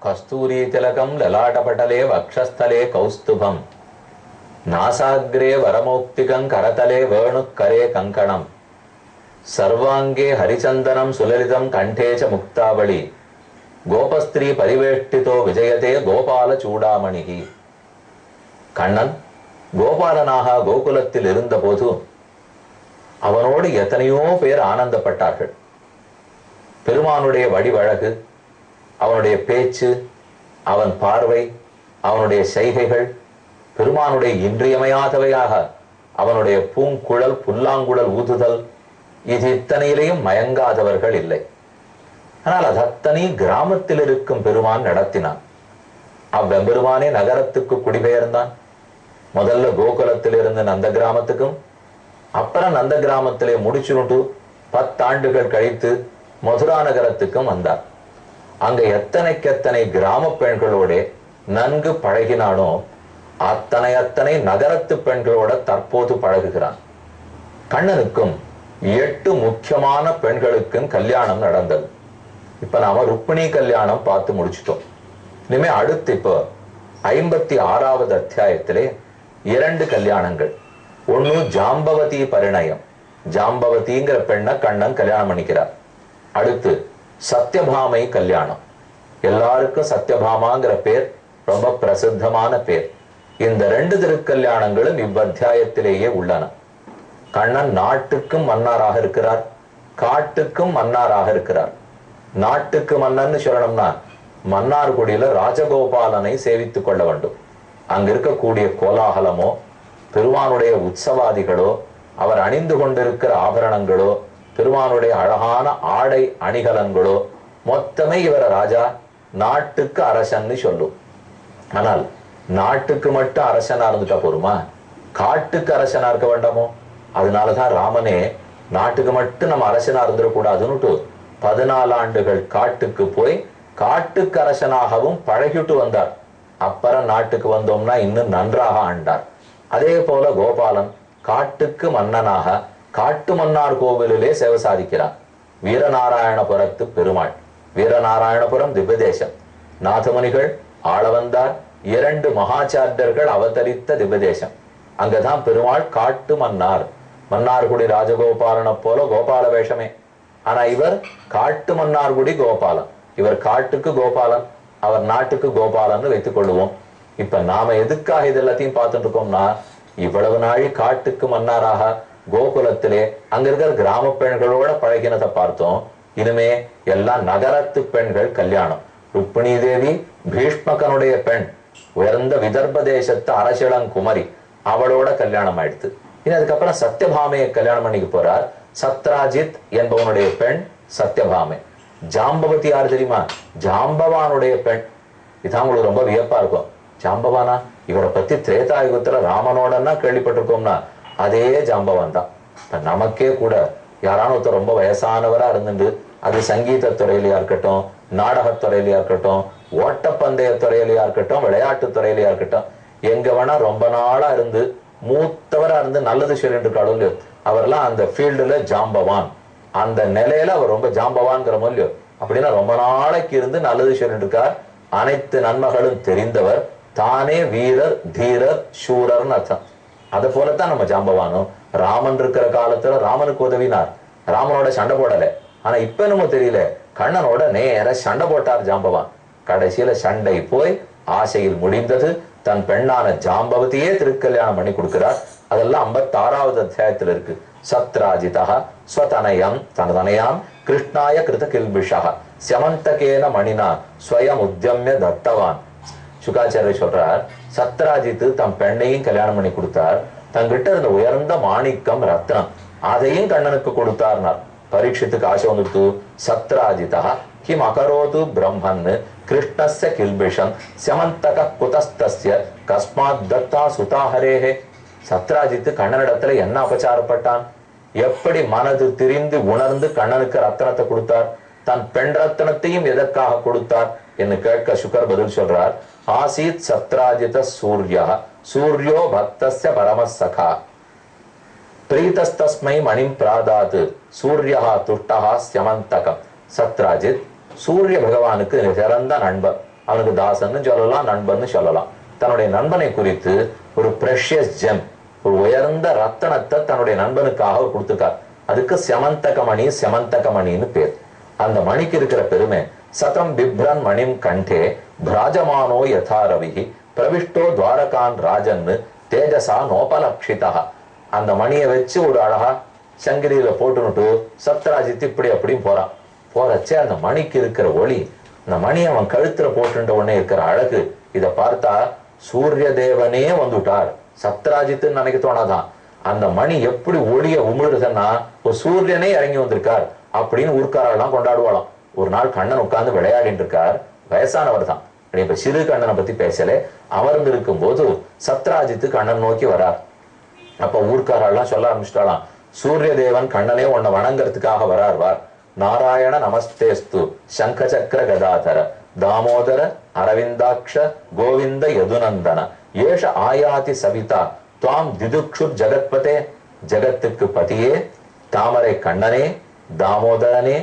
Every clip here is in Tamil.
கஸ்தூரி திலகம் லலாடபடலே வக்ஷஸ்தலே கௌஸ்துபம் நாசாகிரே வரமௌக்திகம் கரதலே வேணுக்கரே கங்கணம் சர்வாங்கே ஹரிச்சந்தனம் சுலலிதம் கண்டேச்ச முக்தாவளி கோபஸ்திரீ பரிவேஷ்டிதோ விஜயதே கோபால சூடாமணிகி. கண்ணன் கோபாலனாக கோகுலத்தில் இருந்தபோது அவனோடு எத்தனையோ பேர் ஆனந்தப்பட்டார்கள். பெருமானுடைய வடிவழகு, அவனுடைய பேச்சு, அவன் பார்வை, அவனுடைய செய்கைகள் பெருமானுடைய இன்றியமையாதவையாக அவனுடைய பூங்குழல் புல்லாங்குழல் ஊதுதல், இது இத்தனையிலையும் மயங்காதவர்கள் இல்லை. ஆனால் அது அத்தனை கிராமத்தில் இருக்கும் பெருமான் நடத்தினான். அவ்வெம்பெருமானே நகரத்துக்கு குடிபெயர்ந்தான். முதல்ல கோகுலத்தில் இருந்து நந்த கிராமத்துக்கும், அப்புறம் நந்த கிராமத்திலே முடிச்சுட்டு 10 ஆண்டுகள் கழித்து மதுரா நகரத்துக்கும் வந்தார். அங்க எத்தனை கிராம பெண்களோட நன்கு பழகினானோ அத்தனை நகரத்து பெண்களோட தற்போது பழகுகிறான். கண்ணனுக்கும் 8 முக்கியமான பெண்களுக்கும் கல்யாணம் நடந்தது. இப்ப நாம ருக்மிணி கல்யாணம் பார்த்து முடிச்சிட்டோம். இனிமே அடுத்து இப்போ 56வது அத்தியாயத்திலே 2 கல்யாணங்கள். ஒண்ணு ஜாம்பவதி பரிணயம், ஜாம்பவதிங்கிற பெண்ணை கண்ணன் கல்யாணம் பண்ணிக்கிறார். அடுத்து சத்யபாமை கல்யாணம். எல்லாருக்கும் சத்யபாமாங்கிற பேர் ரொம்ப பிரசித்தமான பேர். இந்த 2 திருக்கல்யாணங்களும் இவ்வத்தியாயத்திலேயே உள்ளன. கண்ணன் நாட்டுக்கும் மன்னாராக இருக்கிறார், காட்டுக்கும் மன்னாராக இருக்கிறார். நாட்டுக்கு மன்னன்னு சொல்லணும்னா மன்னார்குடியில ராஜகோபாலனை சேவித்துக் கொள்ள வேண்டும். அங்க இருக்கக்கூடிய கோலாகலமோ, பெருமானுடைய உற்சவாதிகளோ, அவர் அணிந்து கொண்டிருக்கிற ஆபரணங்களோ, பெருமானுடைய அழகான ஆடை அணிகலன்களோ மொத்தமே இவர ராஜா நாட்டுக்கு அரசன்னு சொல்லும். ஆனால் நாட்டுக்கு மட்டும் அரசனா இருந்துட்டா போருமா? காட்டுக்கு அரசனா இருக்க வேண்டாமோ? அதனாலதான் ராமனே நாட்டுக்கு மட்டும் நம்ம அரசனா இருந்துடக்கூடாதுன்னுட்டு 14 ஆண்டுகள் காட்டுக்கு போய் காட்டுக்கு அரசனாகவும் பழகிட்டு வந்தார். அப்புறம் நாட்டுக்கு வந்தோம்னா இன்னும் நன்றாக ஆண்டார். அதே போல கோபாலன் காட்டுக்கு மன்னனாக காட்டு மன்னார் கோவிலிலே சேவை சாதிக்கிறார். வீரநாராயணபுரத்து பெருமாள், வீரநாராயணபுரம் திவ்யதேசம், நாதமுனிகள் ஆள வந்தார். 2 மகாச்சாரியர்கள் அவதரித்த திவ்யதேசம். அங்கதான் பெருமாள் காட்டு மன்னார், மன்னார்குடி ராஜகோபாலனை போல கோபால வேஷமே. ஆனா இவர் காட்டு மன்னார்குடி கோபாலன், இவர் காட்டுக்கு கோபாலன், அவர் நாட்டுக்கு கோபாலன்னு வைத்துக் கொள்ளுவோம். இப்ப நாம எதுக்காக இது எல்லாத்தையும் பார்த்துட்டு இருக்கோம்னா, இவ்வளவு நாள் காட்டுக்கு மன்னாராக கோகுலத்திலே அங்க இருக்கிற கிராம பெண்களோட பழகினதை பார்த்தோம். இனிமே எல்லாம் நகரத்து பெண்கள் கல்யாணம். ருக்மிணி தேவி பீஷ்மகனுடைய பெண், உயர்ந்த விதர்ப தேசத்து அரசிளங்குமரி, அவளோட கல்யாணம் ஆயிடுத்து. இனி அதுக்கப்புறம் சத்யபாமையை கல்யாணம் பண்ணிக்க போறார். சத்ராஜித் என்பவனுடைய பெண் சத்யபாமை. ஜாம்பவதி யார் தெரியுமா? ஜாம்பவானுடைய பெண். இதான் உங்களுக்கு ரொம்ப வியப்பா இருக்கும். ஜாம்பவானா? இவரை பத்தி திரேதாயுகத்துல ராமனோடன்னா கேள்விப்பட்டிருக்கோம்னா அதே ஜாம்பவான் தான். இப்ப நமக்கே கூட யாரான ஒருத்தர் ரொம்ப வயசானவரா இருந்துட்டு, அது சங்கீத துறையிலையா இருக்கட்டும், நாடகத்துறையிலையா இருக்கட்டும், ஓட்டப்பந்தய துறையிலையா இருக்கட்டும், விளையாட்டு துறையிலையா இருக்கட்டும், எங்க வேணா ரொம்ப நாளா இருந்து மூத்தவரா இருந்து நல்லது சொல்லிட்டு இருக்காளோ அவர்லாம் அந்த ஃபீல்டுல ஜாம்பவான். அந்த நிலையில அவர் ரொம்ப ஜாம்பவான்ங்கிற மொழியோ அப்படின்னா ரொம்ப நாளைக்கு இருந்து நல்லது சொல்லிட்டு இருக்கார். அனைத்து நன்மைகளும் தெரிந்தவர், தானே வீரர் தீரர் சூரர்னு அர்த்தம். அதை போலத்தான் நம்ம ஜாம்பவானும். ராமன் இருக்கிற காலத்துல ராமனுக்கு உதவினார், ராமனோட சண்டை போடல. ஆனா இப்ப என்னமோ தெரியல, கண்ணனோட நேர சண்டை போட்டார் ஜாம்பவான். கடைசியில சண்டை போய் ஆசையில் முடிந்தது. தன் பெண்ணான ஜாம்பவதியே திருக்கல்யாணம் பண்ணி கொடுக்கிறார். அதெல்லாம் 56வது அத்தியாயத்தில் இருக்கு. சத்ராஜிதா ஸ்வதனயம் தனதனயாம் கிருஷ்ணாய கிருத கில்பிஷா சமந்தகேன மணினா ஸ்வயம் உத்தியமிய தத்தவான். சுகாச்சாரிய சொல்றார், சத்ராஜித்து தம் பெண்ணையும் கல்யாணம் பண்ணி கொடுத்தார். தங்கிட்ட இருந்த உயர்ந்த மாணிக்கம் ரத்னம் அதையும் கண்ணனுக்கு கொடுத்தார்னார். பரீட்சித்துக்கு ஆசை வந்துட்டு, சத்ராஜிதா கிம் அகரோது பிரம்மன் கிருஷ்ணஸ்ய கில்பிஷம் சமந்தக குதஸ்தஸ்ய கஸ்மாத் தத்தா சுதாஹரேஹே. சத்ராஜித்து கண்ணனிடத்துல என்ன அபச்சாரப்பட்டான்? எப்படி மனது திரிந்து உணர்ந்து கண்ணனுக்கு ரத்தனத்தை கொடுத்தார்? தன் பெண் ரத்தனத்தையும் எதற்காக கொடுத்தார் என்று கேட்க சுகர் பதில் சொல்றார், ஆசீத் சத்ராஜித சூர்யா சூர்யோ பக்தஸ்ய பரமசகா பிரீதஸ்தஸ்மை மணிம் பிராதாது சூர்யா துஷ்டா ஸ்யமந்தகம். சத்ராஜித் சூரிய பகவானுக்கு சிறந்த நண்பர். அவனுக்கு தாசன்னு சொல்லலாம், நண்பன்னு சொல்லலாம். தன்னுடைய நண்பனை குறித்து ஒரு பிரஷியஸ் ஜெம், ஒரு உயர்ந்த ரத்தனத்தை தன்னுடைய நண்பனுக்காக கொடுத்துருக்கார். அதுக்கு செமந்தகமணி, செமந்தகமணின்னு பேர். அந்த மணிக்கு இருக்கிற பெருமை, சதம் பிப்ரன் மணிம் கண்டே பிராஜமானோ யதாரவிஹி பிரவிஷ்டோ துவாரகான் ராஜன்னு தேஜசா நோபலக்ஷிதா. அந்த மணியை வச்சு ஒரு அழகா சங்கிலியில போட்டுனுட்டு சத்ராஜித் இப்படி அப்படியும் போறான். போறச்சே அந்த மணிக்கு இருக்கிற ஒளி, அந்த மணி அவன் கழுத்துல போட்டுட்ட உடனே இருக்கிற அழகு, இத பார்த்தா சூரிய தேவனே வந்துட்டார். சத்ராஜித்துன்னு நினைக்க தோணாதான். அந்த மணி எப்படி ஒளிய உமிழுதுன்னா ஒரு சூரியனே இறங்கி வந்திருக்கார் அப்படின்னு ஊர்க்காரெல்லாம் கொண்டாடுவாளாம். ஒரு நாள் கண்ணன் உட்கார்ந்து விளையாடிட்டு இருக்கார். வயசானவர் தான், இப்ப சிறு கண்ணனை பத்தி பேசல. அமர்ந்து இருக்கும் போது சத்ராஜித்து கண்ணன் நோக்கி வரார். அப்ப ஊர்க்காரெல்லாம் சொல்ல ஆரம்பிச்சிட்டாலாம், சூரிய தேவன் கண்ணனே உன்னை வணங்கறதுக்காக வரார். நாராயண நமஸ்தேஸ்து சங்க சக்கர கதாதர தாமோதர அரவிந்தாட்ச கோவிந்த யதுநந்தன ஏஷ ஆயாதி சவிதா துவாம் திதுக்ஷுர் ஜகத்பதே. ஜகத்துக்கு பதியே, தாமரை கண்ணனே, தாமோதரனே,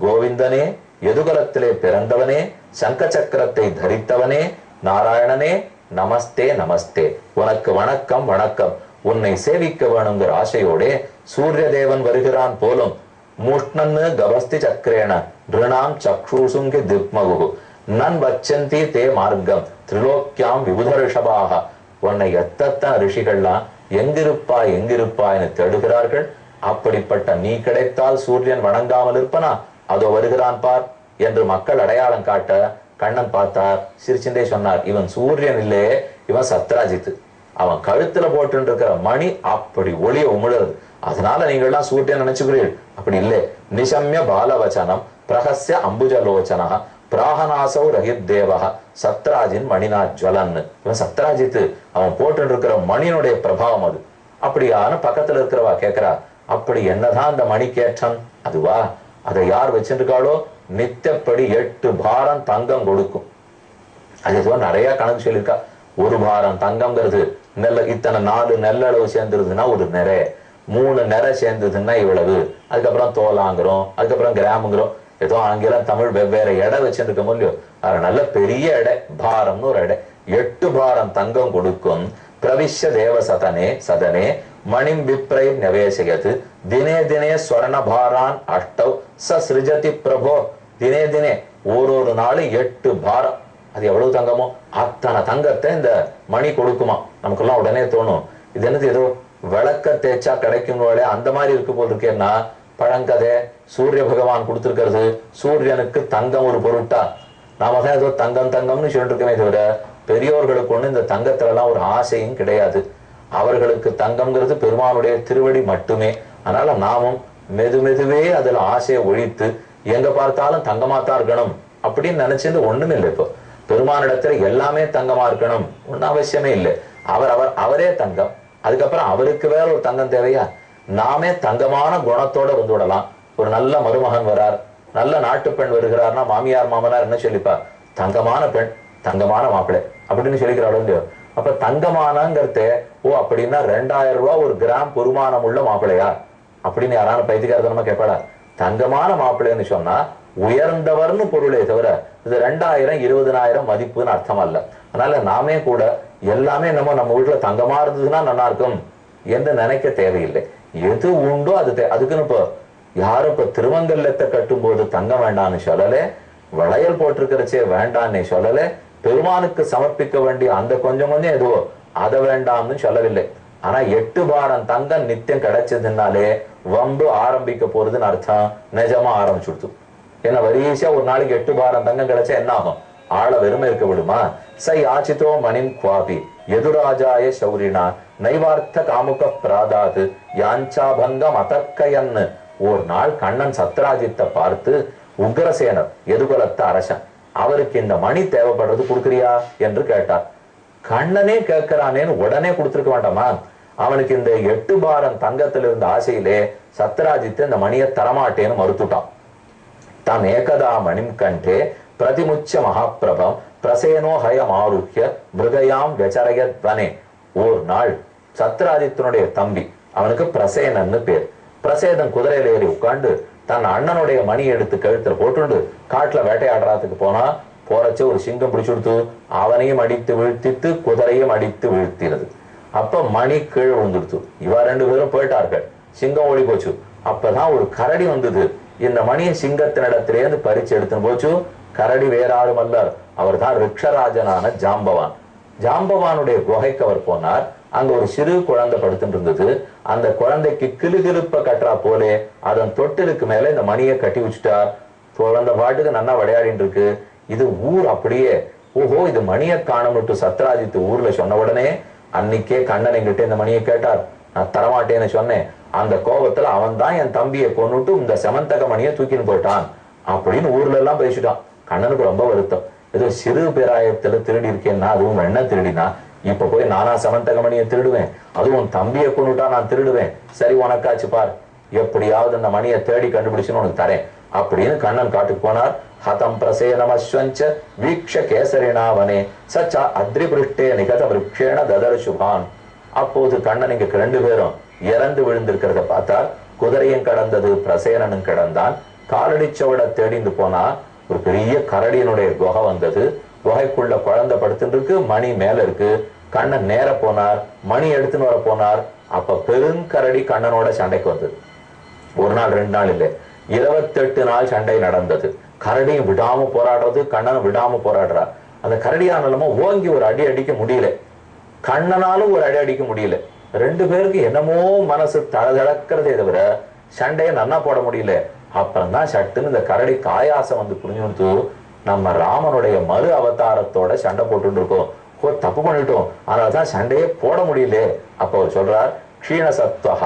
கோவிந்தனே, எதுகலத்திலே பிறந்தவனே, சங்க சக்கரத்தை தரித்தவனே, நாராயணனே, நமஸ்தே நமஸ்தே, உனக்கு வணக்கம் வணக்கம். உன்னை சேவிக்க வேணுங்கிற ஆசையோடே சூரிய தேவன் வருகிறான் போலும். மூஷ்ணன்னு கவஸ்தி சக்கரேன ரிணாம் சக்ஷூசுங்கி திக்மகு நன் வச்சந்தி தே மார்க்கம் திரிலோக்கியாம் விபுத ரிஷபாக. உன்னை எத்தனை ரிஷிகள்லாம் எங்கிருப்பாய்னு தேடுகிறார்கள். அப்படிப்பட்ட நீ கிடைத்தால் சூரியன் வணங்காமல் இருப்பனா? அதோ வருகிறான் பார் என்று மக்கள் அடையாளம் காட்ட கண்ணன் பார்த்தார். சிரிச்சுட்டே சொன்னார், இவன் சூரியன் இல்லே, இவன் சத்ராஜித்து. அவன் கழுத்துல போட்டு இருக்கிற மணி அப்படி ஒளிய உமிழறது. அதனால நீங்கள்லாம் சூரியன் நினைச்சுக்கிறீர்கள். அப்படி இல்லை. நிசம்ய பாலவச்சனம் பிரகஸ்ய அம்புஜலோச்சனா பிராகநாசௌ ரஹித் தேவக சத்ராஜின் மணினா ஜுவலன். இவன் சத்ராஜித்து, அவன் போட்டு இருக்கிற மணியினுடைய பிரபாவம் அது. அப்படியான பக்கத்துல இருக்கிறவா கேட்கிறா, அப்படி என்னதான் அந்த மணிக்கேற்றம்? அதுவா, அதை யார் வச்சிருக்காளோ நித்தப்படி 8 பாரம் தங்கம் கொடுக்கும். அது நிறைய கணக்கு சொல்லியிருக்கா. 1 பாரம் தங்கம்ங்கிறது இத்தனை 4 நெல்லளவு சேர்ந்துருதுன்னா ஒரு நிறை, 3 நிறை சேர்ந்ததுன்னா இவ்வளவு, அதுக்கப்புறம் தோலாங்கிறோம், அதுக்கப்புறம் கிராமுங்கிறோம். ஏதோ ஆங்கிலம் தமிழ் வெவ்வேறு எடை வச்சுருக்க முடியும். அது நல்ல பெரிய எடை, பாரம்னு ஒரு எடை. 8 பாரம் தங்கம் கொடுக்கும். பிரவிஷ்ய தேவ சதனே மணிம் விப்ரை நவேசயது தினே தினே ஸ்வர்ண பாரான் அஷ்டவ் சிருஜதி பிரபோ. தினே தினே ஒரு நாள் 8 பாரம். அது எவ்வளவு தங்கமோ அத்தனை தங்கத்தை இந்த மணி கொடுக்குமா. நமக்கெல்லாம் உடனே தோணும், இது என்னது ஏதோ விளக்க தேய்ச்சா கிடைக்கும் போல அந்த மாதிரி இருக்கு போல் இருக்கேன்னா, பழங்கதை சூரிய பகவான் கொடுத்திருக்கிறது. சூரியனுக்கு தங்கம் ஒரு பொருட்டா? நாம தான் ஏதோ தங்கம்னு சொல்லிட்டு இருக்கமே தவிர பெரியோர்களுக்கு ஒண்ணு இந்த தங்கத்துல எல்லாம் ஒரு ஆசையும் கிடையாது. அவர்களுக்கு தங்கம்ங்கிறது பெருமானுடைய திருவடி மட்டுமே. அதனால நாமும் மெதுவே அதுல ஆசையை ஒழித்து எங்க பார்த்தாலும் தங்கமாத்தான் இருக்கணும் அப்படின்னு நினைச்சது ஒண்ணுமே இல்லை. இப்போ பெருமானிடத்துல எல்லாமே தங்கமா இருக்கணும் ஒன்னும் அவசியமே இல்லை. அவரே தங்கம். அதுக்கப்புறம் அவருக்கு வேற ஒரு தங்கம் தேவையா? நாமே தங்கமான குணத்தோட வந்து விடலாம். ஒரு நல்ல மருமகன் வரார், நல்ல நாட்டு பெண் வருகிறார்னா மாமியார் மாமனார் என்ன சொல்லிப்பா? தங்கமான பெண், தங்கமான மாப்பிள்ளை அப்படின்னு சொல்லிக்கிறாள் இல்லையோ. அப்ப தங்கமானங்கிறத அப்படின்னா 2000 ரூபாய் ஒரு கிராம் பொறுமானம் உள்ள மாப்பிள்ளையா அப்படின்னு யாரான பைத்தியக்காரத்தனமா கேட்பாடா? தங்கமான மாப்பிள்ளைன்னு சொன்னா உயர்ந்தவர்னு பொருளே தவிர இது 2000 20,000 மதிப்புன்னு அர்த்தம் அல்ல. அதனால நாமே கூட எல்லாமே நம்ம வீட்டுல தங்கமா இருந்ததுன்னா நல்லா இருக்கும் என்று நினைக்க தேவையில்லை. எது உண்டோ அது அதுக்குன்னு இப்போ யாரும் இப்ப திருமங்கல்யத்தை கட்டும் போது தங்கம் வேண்டான்னு சொல்லல, வளையல் போட்டிருக்கிறச்சே வேண்டான்னு சொல்லல, பெருமானுக்கு சமர்ப்பிக்க வேண்டிய அந்த கொஞ்சம் எதுவோ அதை வேண்டாம்னு சொல்லவில்லை. ஆனா 8 பாரம் தங்கம் நித்தியம் கிடைச்சதுனாலே வம்பு ஆரம்பிக்க போறதுன்னு அர்த்தம் நிஜமா ஆரம்பிச்சுடுத்து. ஏன்னா வரிசையா ஒரு நாளைக்கு 8 பாரம் தங்கம் கிடைச்சா என்ன ஆகும்? ஆள வெறுமை இருக்க விடுமா? சை ஆச்சிதோ மணிம் குவாபி எதுராஜாய சௌரினா நைவார்த்த காமுக பிராதாது யாஞ்சாபங்கம் அதற்கையன்னு. ஒரு நாள் கண்ணன் சத்ராஜித்தை பார்த்து, உக்ரசேனர் எதுகுலத்த அரசன், அவருக்கு இந்த மணி தேவைப்படுறது கொடுக்குறியா என்று கேட்டார். கண்ணனே கேட்கிறானேன்னு உடனே கொடுத்துருக்க வேண்டாமா? அவனுக்கு இந்த 8 பாரம் தங்கத்தில் இருந்த ஆசையிலே சத்ராஜித்து இந்த மணியை தரமாட்டேன்னு மறுத்துட்டான். தாம் ஏகதா மணிம் கண்டே பிரதிமுச்ச மகாபிரபம் பிரசேனோ ஹயம் ஆருக்கிய மிருகயாம் வெச்சரயத்வனே. ஒரு நாள் சத்ராஜித்தனுடைய தம்பி, அவனுக்கு பிரசேனன்னு பேர், பிரசேதன் குதிரையில ஏறி உட்காந்து தன் அண்ணனுடைய மணி எடுத்து கழுத்துல போட்டுண்டு காட்டுல வேட்டையாடுறதுக்கு போனா போறச்ச ஒரு சிங்கம் பிடிச்சு கொடுத்து அவனையும் அடித்து வீழ்த்தித்து குதிரையும் அடித்து வீழ்த்தினது. அப்ப மணி கீழே விழுந்துடுத்து. இவ ரெண்டு பேரும் போயிட்டார்கள், சிங்கம் ஓடி போச்சு. அப்பதான் ஒரு கரடி வந்தது. இந்த மணியை சிங்கத்தினிடத்திலேருந்து பறிச்சு எடுத்துன்னு போச்சு. கரடி வேறாரும் அல்ல, அவர் தான் ரிக்ஷராஜனான ஜாம்பவான். ஜாம்பவானுடைய குகைக்கு அவர் போனார். அங்க ஒரு சிறு குழந்தை படுத்துட்டு இருந்தது. அந்த குழந்தைக்கு கிளுகிழுப்ப கட்டுறா போலே அதன் தொட்டிலுக்கு மேல இந்த மணியை கட்டி வச்சுட்டார். குழந்தை பாட்டுக்கு நல்லா விளையாடிட்டு இருக்கு. இது ஊர் அப்படியே ஓஹோ இது மணியை காணமுட்டு சத்ராஜித்து ஊர்ல சொன்ன உடனே அன்னைக்கே கண்ணன் என்கிட்ட இந்த மணியை கேட்டார். நான் தரமாட்டேன்னு சொன்னேன். அந்த கோபத்துல அவன் தான் என் தம்பியை கொண்டுட்டு இந்த செமந்தக மணியை தூக்கின்னு போயிட்டான் அப்படின்னு ஊர்ல எல்லாம் பேசிட்டான். கண்ணனுக்கு ரொம்ப வருத்தம். ஏதோ சிறு பேராயத்துல திருடி இருக்கேன்னா அதுவும் என்ன திருடினா இப்ப போய் நானா செமந்தக மணியை திருடுவேன், அதுவும் தம்பியை கொண்டுட்டா நான் திருடுவேன். சரி உனக்காச்சு பார், எப்படியாவது அந்த மணியை தேடி கண்டுபிடிச்சுன்னு உனக்கு தரேன் அப்படின்னு கண்ணன் காட்டுக்கு போனார். ஹதம் பிரசேனமஸ்வஞ்ச வீக்ஷ கேசரினாவனே சச்ச அத்ரிபிருஷ்டே நிகத விருக்ஷேண ததர் சுபான். அப்போது கண்ணன் இங்க ரெண்டு பேரும் இறந்து விழுந்திருக்கிறத பார்த்தார். குதிரையும் கடந்தது, பிரசேனனும் கடந்தான். காலடிச்சவட தேடிந்து போனா ஒரு பெரிய கரடியினுடைய குகை வந்தது. குகைக்குள்ள குழந்தை படுத்துட்டு இருக்கு, மணி மேல இருக்கு. கண்ணன் நேர போனார், மணி எடுத்துன்னு வர போனார். அப்ப பெருங்கரடி கண்ணனோட சண்டைக்கு வந்தது. ஒரு நாள் ரெண்டு நாள் இல்லை, 28 நாள் சண்டை நடந்தது. கரடியும் விடாம போராடுறது, கண்ணனும் விடாம போராடுறார். அந்த கரடியானலமா ஓங்கி ஒரு அடி அடிக்க முடியல, கண்ணனாலும் ஒரு அடி அடிக்க முடியல. ரெண்டு பேருக்கு என்னமோ மனசு தளதளக்கிறதே தவிர சண்டையை நன்னா போட முடியல. அப்புறம் தான் சட்டுன்னு இந்த கரடி காயாசம் வந்து புரிஞ்சு நம்ம ராமனுடைய மறு அவதாரத்தோட சண்டை போட்டு இருக்கோம், தப்பு பண்ணிட்டோம், அதனாலதான் சண்டையே போட முடியல. அப்ப அவர் சொல்றார் க்ஷீணசத்வஹ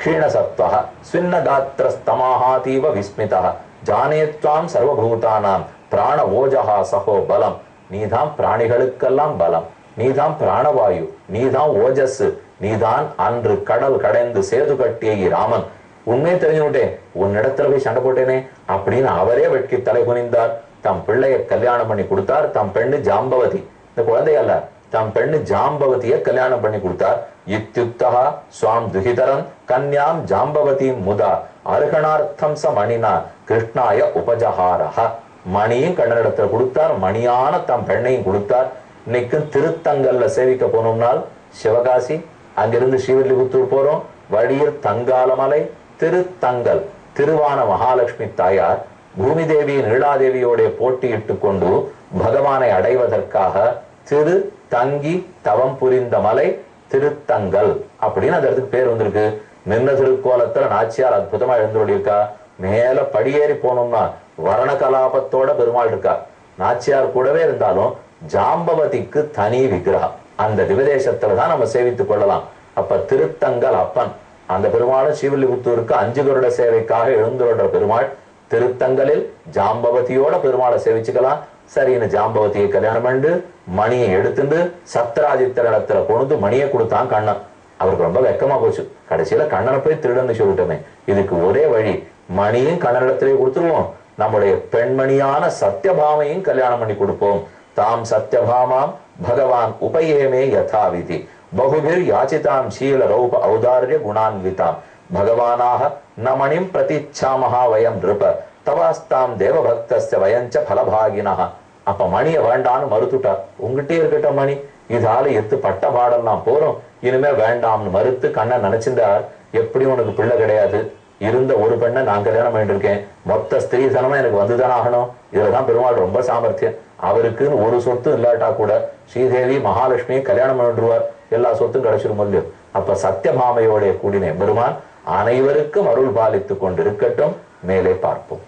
க்ஷீணசத்வஹ ஸ்வின்னகாத்ரஸ்தமாஹாதீவ விஸ்மிதஹ ஜானேத்வாம் சர்வபூதானாம் பிராண ஓஜஹா சஹோ பலம். நீதான் பிராணிகளுக்கெல்லாம் பலம், நீதான் பிராணவாயு, நீதான் ஓஜஸ், நீதான் அன்று கடல் கடைந்து சேது கட்டிய ராமன். உண்மையை தெரிஞ்சுட்டேன், உன்னிடத்துல போய் சண்டை போட்டேனே அப்படின்னு அவரே வெட்கி தலை குனிந்தார். தம் பிள்ளைய கல்யாணம் பண்ணி கொடுத்தார். தம் பெண்ணு ஜாம்பவதி, இந்த குழந்தை அல்ல, தம் பெண்ணு ஜாம்பவதிய கல்யாணம் பண்ணி கொடுத்தார். இத்யுக்தஹ ஸ்வாம் துஹிதரம் கன்யாம் ஜாம்பவதி முதா அருகணார்த்தம் ச மணினா கிருஷ்ணாய உபஜஹாரஹ. மணியும் கண்ணனிடத்துல கொடுத்தார், மணியான தம் பெண்ணையும் கொடுத்தார். இன்னைக்கு திருத்தங்கல்ல சேவிக்க போனோம்னால் சிவகாசி, அங்கிருந்து ஸ்ரீவில்லிபுத்தூர் போறோம், வழியில் தங்காலமலை, திருத்தங்கல், திருவான மகாலட்சுமி தாயார் பூமி தேவி நீலாதேவியோட போட்டியிட்டு கொண்டு பகவானை அடைவதற்காக திரு தங்கி தவம் புரிந்த மலை திருத்தங்கல் அப்படின்னு அந்த இடத்துக்கு பேர் வந்திருக்கு. நின்ன திருக்கோலத்துல நாச்சியார் அற்புதமா எழுந்தோடியிருக்கா. மேல படியேறி போனோம்னா வர்ண கலாபத்தோட பெருமாள் இருக்கா. நாச்சியார் கூடவே இருந்தாலும் ஜாம்பவதிக்கு தனி விக்கிரகம் அந்த திவதேசத்துலதான் நம்ம சேவித்துக் கொள்ளலாம். அப்ப திருத்தங்கல் அப்பன் அந்த பெருமாளும் ஸ்ரீவில்லிபுத்தூருக்கு 5 வருட சேவைக்காக எழுந்துள்ள பெருமாள். திருத்தங்கலில் ஜாம்பவதியோட பெருமாளை சேவிச்சுக்கலாம். சரின்னு ஜாம்பவதியை கல்யாணம் பண்ணி மணியை எடுத்துட்டு சத்ராஜித்திரத்துல கொண்டு மணியை கொடுத்தான் கண்ணன். அவருக்கு ரொம்ப வெக்கமா போச்சு. கடைசியில கண்ணனை போய் திருடன்னு சொல்லிட்டோமே, இதுக்கு ஒரே வழி, மணியும் கண்ணனிடத்திலே கொடுத்துருவோம், நம்முடைய பெண்மணியான சத்யபாமையும் கல்யாணம் பண்ணி கொடுப்போம். தாம் சத்யபாமாம் பகவான் உபயேமே யதாவிதி பகுபிர் யாச்சிதாம் சீல ரௌப ஔதார்ய குணான்விதாம் பகவானாக நமணிம் பிரதிச்சாமஹா வயம் நிருப தவாஸ்தாம் தேவபக்தஸ்ய வயஞ்ச பலபாகினா. அப்ப மணியை வேண்டான்னு மறுத்துட்டார். உங்ககிட்டே இருக்கட்டும் மணி, இதால எத்து பட்ட பாடலாம் போறோம், இனிமே வேண்டாம்னு மறுத்து கண்ணன் நினைச்சிருந்தார். எப்படி உனக்கு பிள்ளை கிடையாது, இருந்த ஒரு பெண்ணை நான் கல்யாணம் பண்ணிட்டு இருக்கேன், மொத்த ஸ்திரீ தனமா எனக்கு வந்துதான் ஆகணும். இதுலதான் பெருமாள் ரொம்ப சாமர்த்தியம். அவருக்குன்னு ஒரு சொத்து இல்லாட்டா கூட ஸ்ரீதேவி மகாலட்சுமியை கல்யாணம் பண்ணிடுவார், எல்லா சொத்தும் கிடைச்சிரும் இல்லையோ. அப்ப சத்யபாமையோடைய கூடின பெருமான் அனைவருக்கும் அருள் பாலித்துக் கொண்டிருக்கட்டும். மேலே பார்ப்போம்.